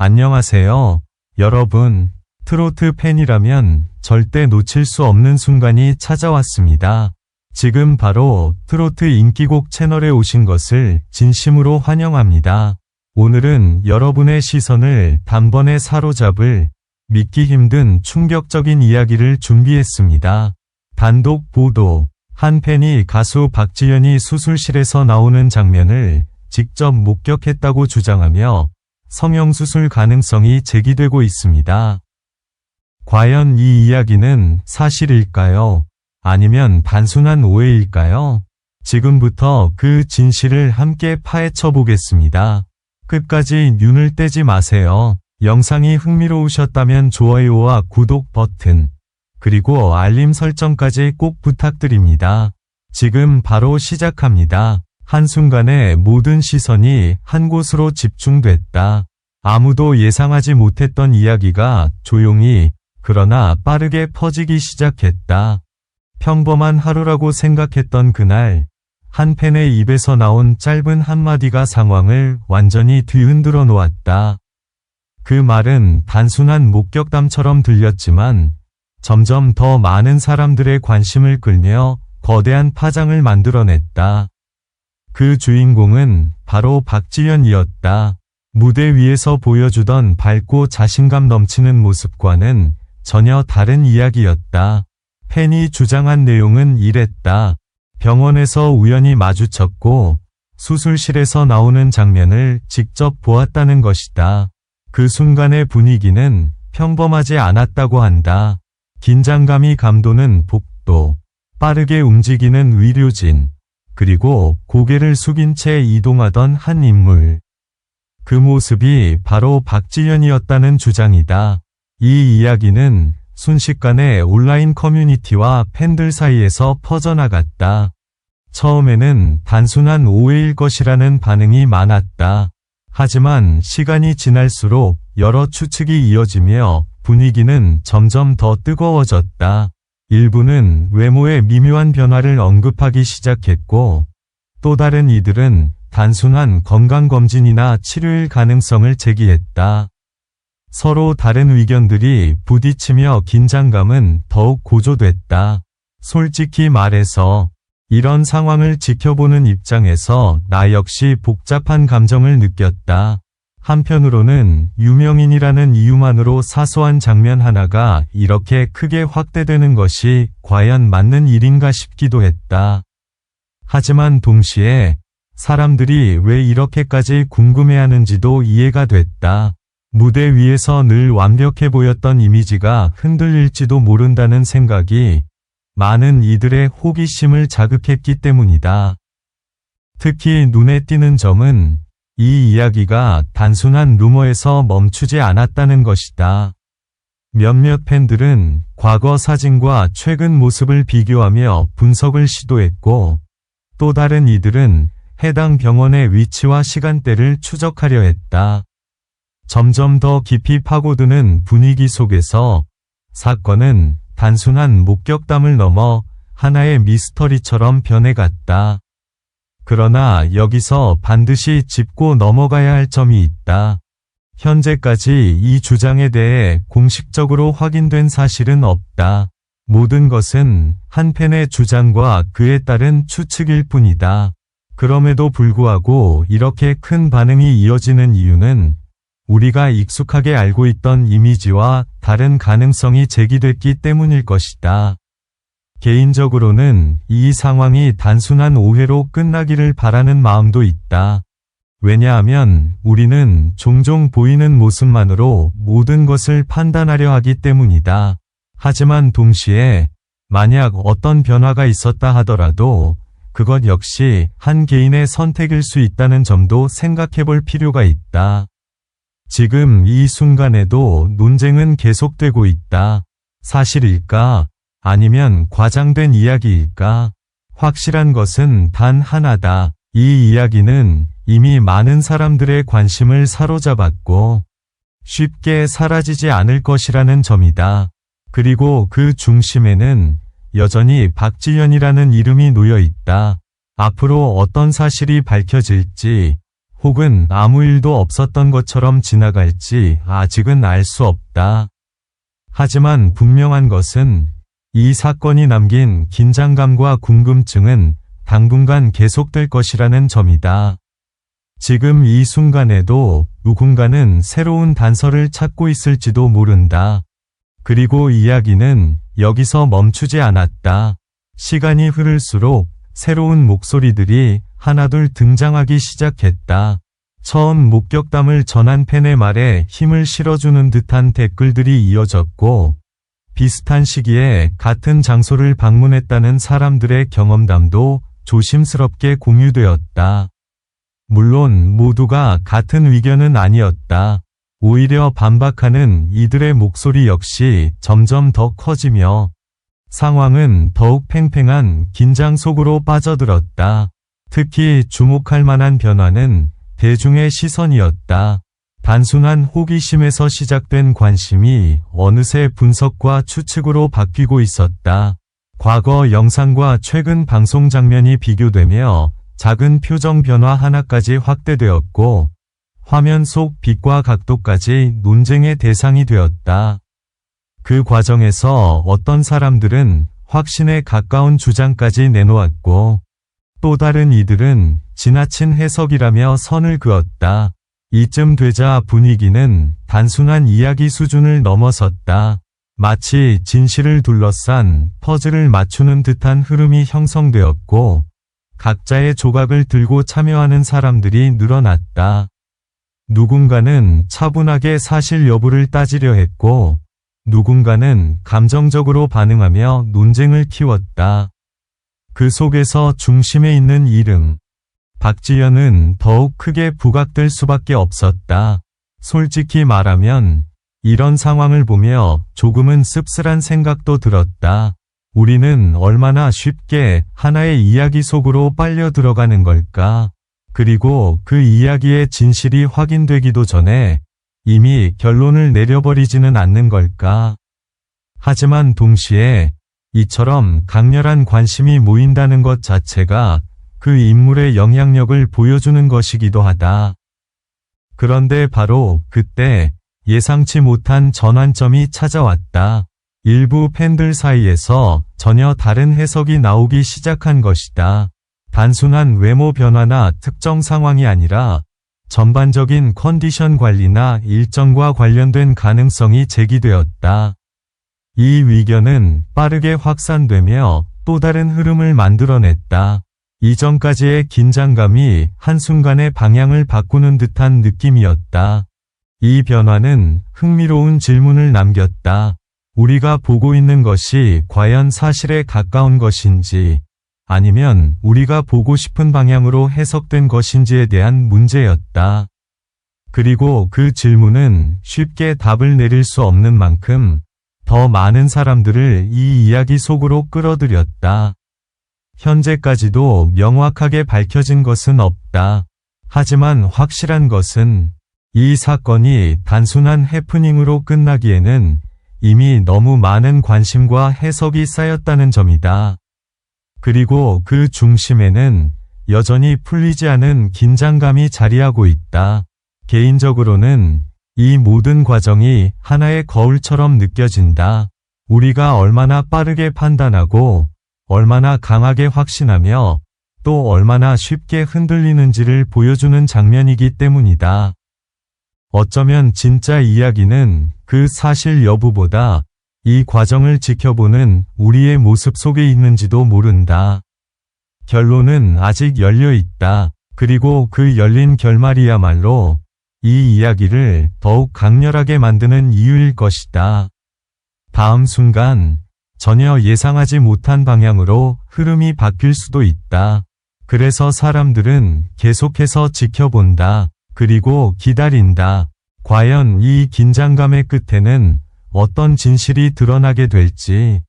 안녕하세요, 여러분. 트로트 팬이라면 절대 놓칠 수 없는 순간이 찾아왔습니다. 지금 바로 트로트 인기곡 채널에 오신 것을 진심으로 환영합니다. 오늘은 여러분의 시선을 단번에 사로잡을 믿기 힘든 충격적인 이야기를 준비했습니다. 단독 보도. 한 팬이 가수 박지현이 수술실에서 나오는 장면을 직접 목격했다고 주장하며 성형수술 가능성이 제기되고 있습니다. 과연 이 이야기는 사실일까요? 아니면 단순한 오해일까요? 지금부터 그 진실을 함께 파헤쳐 보겠습니다. 끝까지 눈을 떼지 마세요. 영상이 흥미로우셨다면 좋아요와 구독 버튼, 그리고 알림 설정까지 꼭 부탁드립니다. 지금 바로 시작합니다. 한순간에 모든 시선이 한 곳으로 집중됐다. 아무도 예상하지 못했던 이야기가 조용히, 그러나 빠르게 퍼지기 시작했다. 평범한 하루라고 생각했던 그날, 한 팬의 입에서 나온 짧은 한마디가 상황을 완전히 뒤흔들어 놓았다. 그 말은 단순한 목격담처럼 들렸지만 점점 더 많은 사람들의 관심을 끌며 거대한 파장을 만들어냈다. 그 주인공은 바로 박지현이었다. 무대 위에서 보여주던 밝고 자신감 넘치는 모습과는 전혀 다른 이야기였다. 팬이 주장한 내용은 이랬다. 병원에서 우연히 마주쳤고 수술실에서 나오는 장면을 직접 보았다는 것이다. 그 순간의 분위기는 평범하지 않았다고 한다. 긴장감이 감도는 복도, 빠르게 움직이는 의료진, 그리고 고개를 숙인 채 이동하던 한 인물. 그 모습이 바로 박지현이었다는 주장이다. 이 이야기는 순식간에 온라인 커뮤니티와 팬들 사이에서 퍼져나갔다. 처음에는 단순한 오해일 것이라는 반응이 많았다. 하지만 시간이 지날수록 여러 추측이 이어지며 분위기는 점점 더 뜨거워졌다. 일부는 외모의 미묘한 변화를 언급하기 시작했고, 또 다른 이들은 단순한 건강검진이나 치료일 가능성을 제기했다. 서로 다른 의견들이 부딪히며 긴장감은 더욱 고조됐다. 솔직히 말해서 이런 상황을 지켜보는 입장에서 나 역시 복잡한 감정을 느꼈다. 한편으로는 유명인이라는 이유만으로 사소한 장면 하나가 이렇게 크게 확대되는 것이 과연 맞는 일인가 싶기도 했다. 하지만 동시에 사람들이 왜 이렇게까지 궁금해하는지도 이해가 됐다. 무대 위에서 늘 완벽해 보였던 이미지가 흔들릴지도 모른다는 생각이 많은 이들의 호기심을 자극했기 때문이다. 특히 눈에 띄는 점은 이 이야기가 단순한 루머에서 멈추지 않았다는 것이다. 몇몇 팬들은 과거 사진과 최근 모습을 비교하며 분석을 시도했고, 또 다른 이들은 해당 병원의 위치와 시간대를 추적하려 했다. 점점 더 깊이 파고드는 분위기 속에서 사건은 단순한 목격담을 넘어 하나의 미스터리처럼 변해갔다. 그러나 여기서 반드시 짚고 넘어가야 할 점이 있다. 현재까지 이 주장에 대해 공식적으로 확인된 사실은 없다. 모든 것은 한 팬의 주장과 그에 따른 추측일 뿐이다. 그럼에도 불구하고 이렇게 큰 반응이 이어지는 이유는 우리가 익숙하게 알고 있던 이미지와 다른 가능성이 제기됐기 때문일 것이다. 개인적으로는 이 상황이 단순한 오해로 끝나기를 바라는 마음도 있다. 왜냐하면 우리는 종종 보이는 모습만으로 모든 것을 판단하려 하기 때문이다. 하지만 동시에 만약 어떤 변화가 있었다 하더라도 그것 역시 한 개인의 선택일 수 있다는 점도 생각해 볼 필요가 있다. 지금 이 순간에도 논쟁은 계속되고 있다. 사실일까? 아니면 과장된 이야기일까? 확실한 것은 단 하나다. 이 이야기는 이미 많은 사람들의 관심을 사로잡았고 쉽게 사라지지 않을 것이라는 점이다. 그리고 그 중심에는 여전히 박지현이라는 이름이 놓여 있다. 앞으로 어떤 사실이 밝혀질지 혹은 아무 일도 없었던 것처럼 지나갈지 아직은 알 수 없다. 하지만 분명한 것은 이 사건이 남긴 긴장감과 궁금증은 당분간 계속될 것이라는 점이다. 지금 이 순간에도 누군가는 새로운 단서를 찾고 있을지도 모른다. 그리고 이야기는 여기서 멈추지 않았다. 시간이 흐를수록 새로운 목소리들이 하나둘 등장하기 시작했다. 처음 목격담을 전한 팬의 말에 힘을 실어주는 듯한 댓글들이 이어졌고, 비슷한 시기에 같은 장소를 방문했다는 사람들의 경험담도 조심스럽게 공유되었다. 물론 모두가 같은 의견은 아니었다. 오히려 반박하는 이들의 목소리 역시 점점 더 커지며 상황은 더욱 팽팽한 긴장 속으로 빠져들었다. 특히 주목할 만한 변화는 대중의 시선이었다. 단순한 호기심에서 시작된 관심이 어느새 분석과 추측으로 바뀌고 있었다. 과거 영상과 최근 방송 장면이 비교되며 작은 표정 변화 하나까지 확대되었고, 화면 속 빛과 각도까지 논쟁의 대상이 되었다. 그 과정에서 어떤 사람들은 확신에 가까운 주장까지 내놓았고, 또 다른 이들은 지나친 해석이라며 선을 그었다. 이쯤 되자 분위기는 단순한 이야기 수준을 넘어섰다. 마치 진실을 둘러싼 퍼즐을 맞추는 듯한 흐름이 형성되었고, 각자의 조각을 들고 참여하는 사람들이 늘어났다. 누군가는 차분하게 사실 여부를 따지려 했고, 누군가는 감정적으로 반응하며 논쟁을 키웠다. 그 속에서 중심에 있는 이름, 박지현은 더욱 크게 부각될 수밖에 없었다. 솔직히 말하면 이런 상황을 보며 조금은 씁쓸한 생각도 들었다. 우리는 얼마나 쉽게 하나의 이야기 속으로 빨려 들어가는 걸까? 그리고 그 이야기의 진실이 확인되기도 전에 이미 결론을 내려버리지는 않는 걸까? 하지만 동시에 이처럼 강렬한 관심이 모인다는 것 자체가 그 인물의 영향력을 보여주는 것이기도 하다. 그런데 바로 그때 예상치 못한 전환점이 찾아왔다. 일부 팬들 사이에서 전혀 다른 해석이 나오기 시작한 것이다. 단순한 외모 변화나 특정 상황이 아니라 전반적인 컨디션 관리나 일정과 관련된 가능성이 제기되었다. 이 의견은 빠르게 확산되며 또 다른 흐름을 만들어냈다. 이전까지의 긴장감이 한순간에 방향을 바꾸는 듯한 느낌이었다. 이 변화는 흥미로운 질문을 남겼다. 우리가 보고 있는 것이 과연 사실에 가까운 것인지, 아니면 우리가 보고 싶은 방향으로 해석된 것인지에 대한 문제였다. 그리고 그 질문은 쉽게 답을 내릴 수 없는 만큼 더 많은 사람들을 이 이야기 속으로 끌어들였다. 현재까지도 명확하게 밝혀진 것은 없다. 하지만 확실한 것은 이 사건이 단순한 해프닝으로 끝나기에는 이미 너무 많은 관심과 해석이 쌓였다는 점이다. 그리고 그 중심에는 여전히 풀리지 않은 긴장감이 자리하고 있다. 개인적으로는 이 모든 과정이 하나의 거울처럼 느껴진다. 우리가 얼마나 빠르게 판단하고, 얼마나 강하게 확신하며, 또 얼마나 쉽게 흔들리는지를 보여주는 장면이기 때문이다. 어쩌면 진짜 이야기는 그 사실 여부보다 이 과정을 지켜보는 우리의 모습 속에 있는지도 모른다. 결론은 아직 열려 있다. 그리고 그 열린 결말이야말로 이 이야기를 더욱 강렬하게 만드는 이유일 것이다. 다음 순간 전혀 예상하지 못한 방향으로 흐름이 바뀔 수도 있다. 그래서 사람들은 계속해서 지켜본다. 그리고 기다린다. 과연 이 긴장감의 끝에는 어떤 진실이 드러나게 될지.